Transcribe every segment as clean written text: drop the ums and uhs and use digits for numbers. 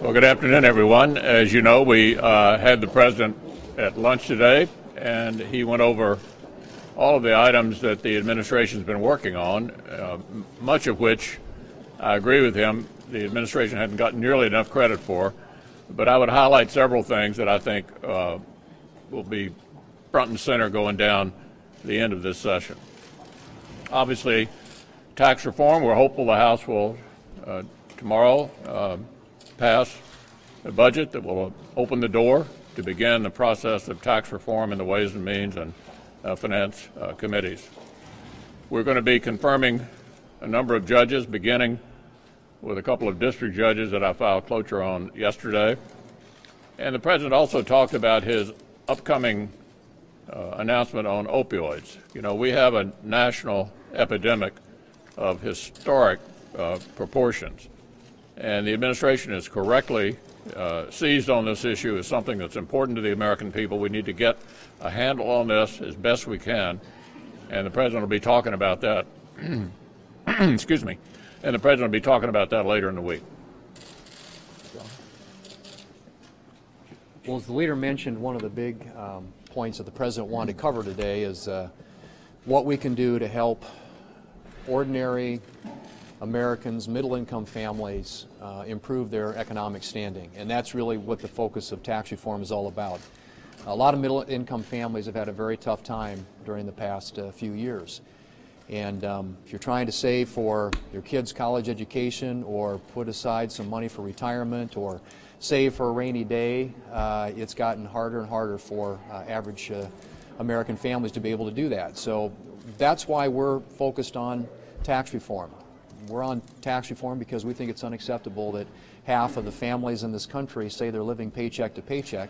Well, good afternoon, everyone. As you know, we had the president at lunch today, and he went over all of the items that the administration's been working on, much of which I agree with him the administration hadn't gotten nearly enough credit for. But I would highlight several things that I think will be front and center going down the end of this session. Obviously, tax reform, we're hopeful the House will tomorrow pass a budget that will open the door to begin the process of tax reform in the Ways and Means and Finance committees. We're going to be confirming a number of judges, beginning with a couple of district judges that I filed cloture on yesterday. And the president also talked about his upcoming announcement on opioids. You know, we have a national epidemic of historic proportions. And the administration is correctly seized on this issue as something that's important to the American people. We need to get a handle on this as best we can. And the president will be talking about that. Excuse me. And the president will be talking about that later in the week. Well, as the leader mentioned, one of the big points that the president wanted to cover today is what we can do to help ordinary Americans, middle-income families, improve their economic standing. And that's really what the focus of tax reform is all about. A lot of middle-income families have had a very tough time during the past few years. And if you're trying to save for your kids' college education or put aside some money for retirement or save for a rainy day, it's gotten harder and harder for average American families to be able to do that. So that's why we're focused on tax reform. We're on tax reform because we think it's unacceptable that half of the families in this country say they're living paycheck to paycheck,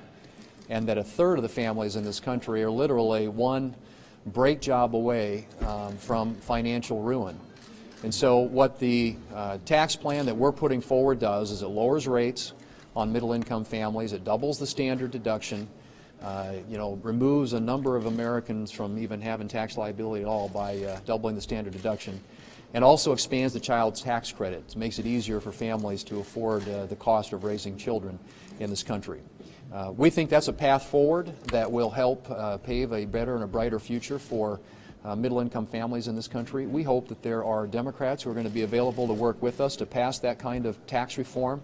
and that a third of the families in this country are literally one break job away from financial ruin. And so what the tax plan that we're putting forward does is it lowers rates on middle-income families, it doubles the standard deduction, removes a number of Americans from even having tax liability at all by doubling the standard deduction, and also expands the child tax credit. It makes it easier for families to afford the cost of raising children in this country. We think that's a path forward that will help pave a better and a brighter future for middle-income families in this country. We hope that there are Democrats who are going to be available to work with us to pass that kind of tax reform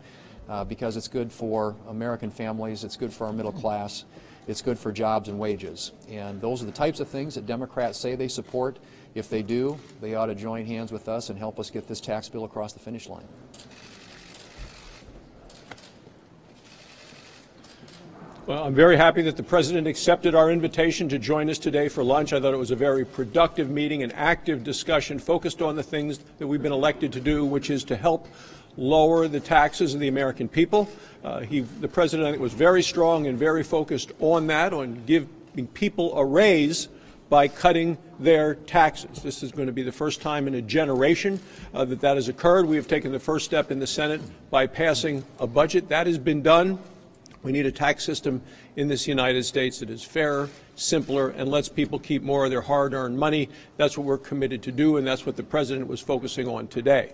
because it's good for American families, it's good for our middle class, it's good for jobs and wages. And those are the types of things that Democrats say they support. If they do, they ought to join hands with us and help us get this tax bill across the finish line. Well, I'm very happy that the President accepted our invitation to join us today for lunch. I thought it was a very productive meeting, an active discussion focused on the things that we've been elected to do, which is to help lower the taxes of the American people. The President, I think, was very strong and very focused on that, on giving people a raise by cutting their taxes. This is going to be the first time in a generation that has occurred. We have taken the first step in the Senate by passing a budget. That has been done. We need a tax system in this United States that is fairer, simpler, and lets people keep more of their hard-earned money. That's what we're committed to do, and that's what the President was focusing on today.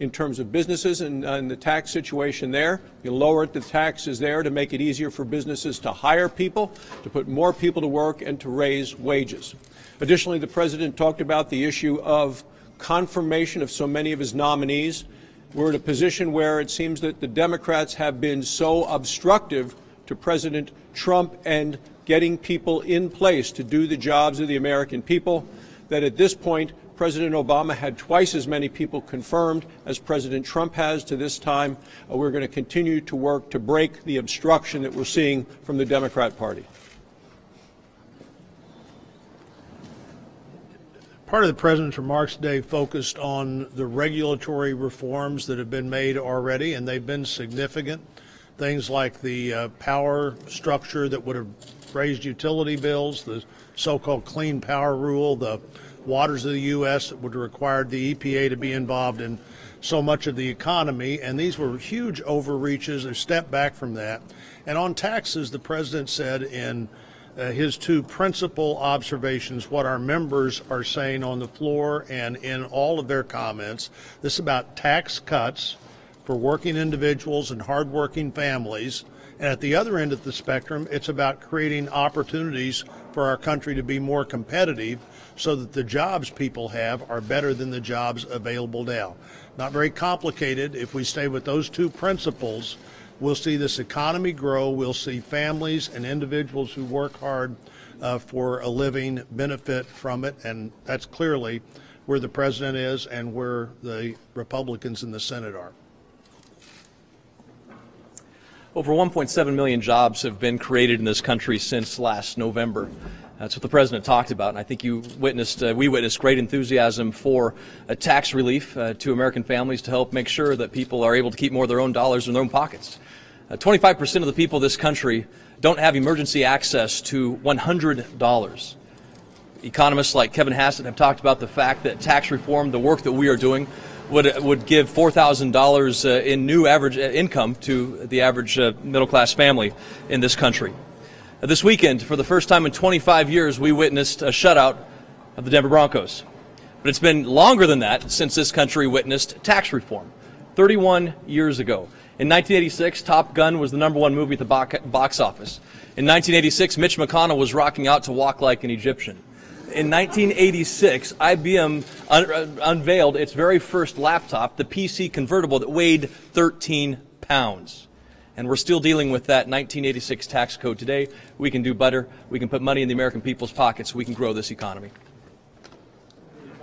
In terms of businesses and the tax situation there, you lower the taxes there to make it easier for businesses to hire people, to put more people to work, and to raise wages. Additionally, the President talked about the issue of confirmation of so many of his nominees. We're in a position where it seems that the Democrats have been so obstructive to President Trump and getting people in place to do the jobs of the American people that at this point President Obama had twice as many people confirmed as President Trump has to this time. We're going to continue to work to break the obstruction that we're seeing from the Democrat Party. Part of the President's remarks today focused on the regulatory reforms that have been made already, and they've been significant. Things like the power structure that would have raised utility bills, the so-called Clean Power Rule, the waters of the U.S. that would have required the EPA to be involved in so much of the economy, and these were huge overreaches, a step back from that. And on taxes, the President said in his two principal observations, what our members are saying on the floor and in all of their comments, this is about tax cuts for working individuals and hardworking families. And at the other end of the spectrum, it's about creating opportunities for our country to be more competitive so that the jobs people have are better than the jobs available now. Not very complicated. If we stay with those two principles, we'll see this economy grow. We'll see families and individuals who work hard for a living benefit from it. And that's clearly where the president is and where the Republicans in the Senate are. Over 1.7 million jobs have been created in this country since last November. That's what the president talked about, and I think we witnessed great enthusiasm for tax relief to American families to help make sure that people are able to keep more of their own dollars in their own pockets. 25% of the people in this country don't have emergency access to $100. Economists like Kevin Hassett have talked about the fact that tax reform, the work that we are doing, would give $4,000 in new average income to the average middle-class family in this country. This weekend, for the first time in 25 years, we witnessed a shutout of the Denver Broncos. But it's been longer than that since this country witnessed tax reform, 31 years ago. In 1986, Top Gun was the #1 movie at the box office. In 1986, Mitch McConnell was rocking out to Walk Like an Egyptian. In 1986, IBM unveiled its very first laptop, the PC convertible, that weighed 13 pounds. And we're still dealing with that 1986 tax code today. We can do better. We can put money in the American people's pockets. We can grow this economy.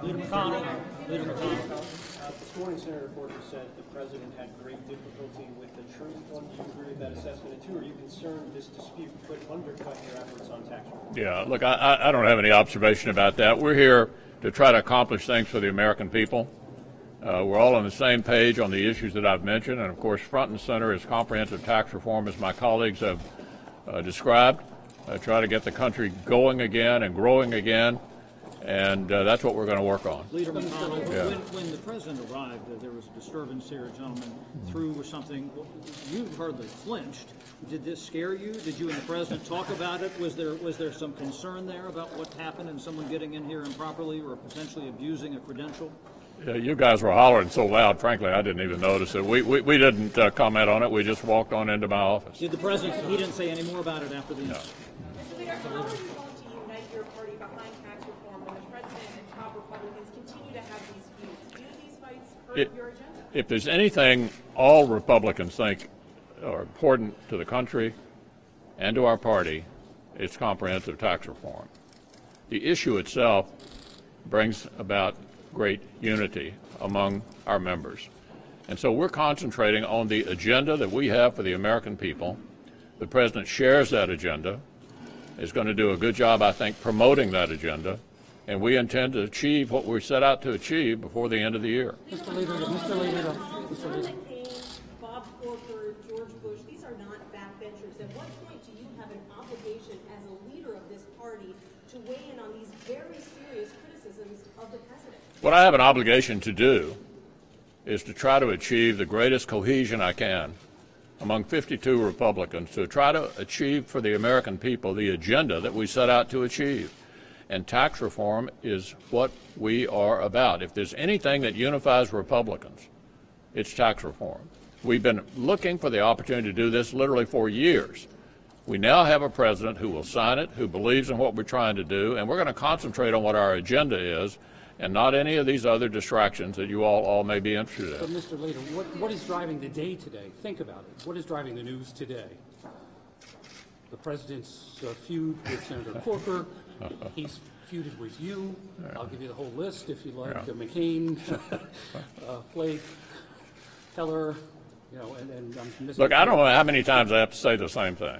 Leader McConnell. This morning, Senator Corker said the president had great difficulty with the truth. One, do you agree with that assessment? And two, are you concerned this dispute could undercut your efforts on tax reform? Yeah, look, I don't have any observation about that. We're here to try to accomplish things for the American people. We're all on the same page on the issues that I've mentioned, and of course front and center is comprehensive tax reform, as my colleagues have described. Try to get the country going again and growing again, and that's what we're going to work on. Leader McConnell, Yeah. when the president arrived, there was a disturbance here, a gentleman threw or something. You hardly flinched. Did this scare you? Did you and the president talk about it? Was there some concern there about what happened and someone getting in here improperly or potentially abusing a credential? Yeah, you guys were hollering so loud, frankly, I didn't even notice it. We didn't comment on it. We just walked on into my office. Did the president, he didn't say any more about it after the incident? Mr. Leader, how are you going to unite your party behind tax reform when the president and top Republicans continue to have these feuds? Do these fights hurt your agenda? If there's anything all Republicans think are important to the country and to our party, it's comprehensive tax reform. The issue itself brings about great unity among our members. And so we're concentrating on the agenda that we have for the American people. The president shares that agenda, is going to do a good job, I think, promoting that agenda, and we intend to achieve what we set out to achieve before the end of the year. Mr. Leader. Bob Corker, George Bush, these are not backbenchers. At what point do you have an obligation as a leader of this party to weigh in on these very serious criticisms of the president? What I have an obligation to do is to try to achieve the greatest cohesion I can among 52 Republicans to try to achieve for the American people the agenda that we set out to achieve. And tax reform is what we are about. If there's anything that unifies Republicans, it's tax reform. We've been looking for the opportunity to do this literally for years. We now have a president who will sign it, who believes in what we're trying to do, and we're going to concentrate on what our agenda is and not any of these other distractions that you all may be interested in. But Mr. Leader, what is driving the day today? Think about it. What is driving the news today? The president's feud with Senator Corker. He's feuded with you. I'll give you the whole list if you like. McCain, Flake, Heller, and I'm missing. Look, I don't know how many times I have to say the same thing.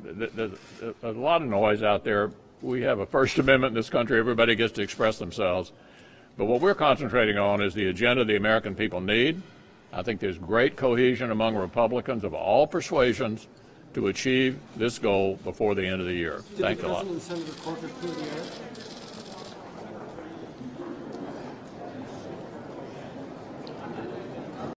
There's a lot of noise out there. We have a First Amendment in this country. Everybody gets to express themselves. But what we're concentrating on is the agenda the American people need. I think there's great cohesion among Republicans of all persuasions to achieve this goal before the end of the year. Thanks a lot. Did the President and Senator Corker clear the air?